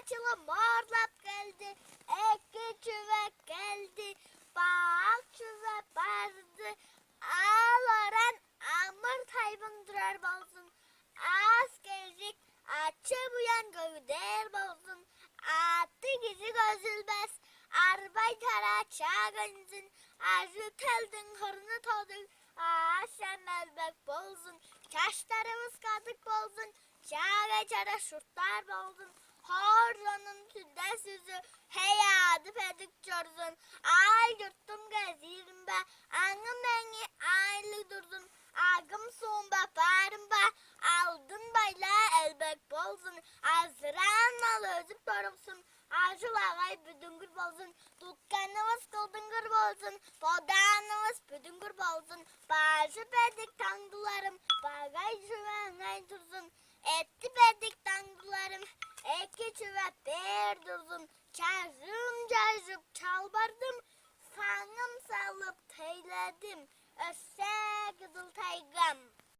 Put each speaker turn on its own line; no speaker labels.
Saçılı morlap geldi, iki çüvek geldi, bak çüvek vardı. Ağlaran amır taybın durar bolsun, az gelecek, açı buyan gövder bolsun. Attı gizi gözülmez, arbay tara çağınsın, acı teldin hırnı todun, sen melbek bolsun, kaşlarımız kadık bolsun, çağa çara şurtlar bolsun, horlanın tüde süzü, heyadı pedik çorzun, ay yurttum gezirim be, anım beni aylı durdun, agım soğun be, barım be, aldın bayla elbek bolsun, azıran mal özüp dorumsun, acıl ağay büdüngür bolsun, dükkanımız kıldıngır bolsun, bodanımız büdüngür bolsun, başı pedik tanrılarım, bagay şüven dursun, etti pedik tanrılarım, iki çüve bir dursun, çarım çarıp çalbardım, sanım sal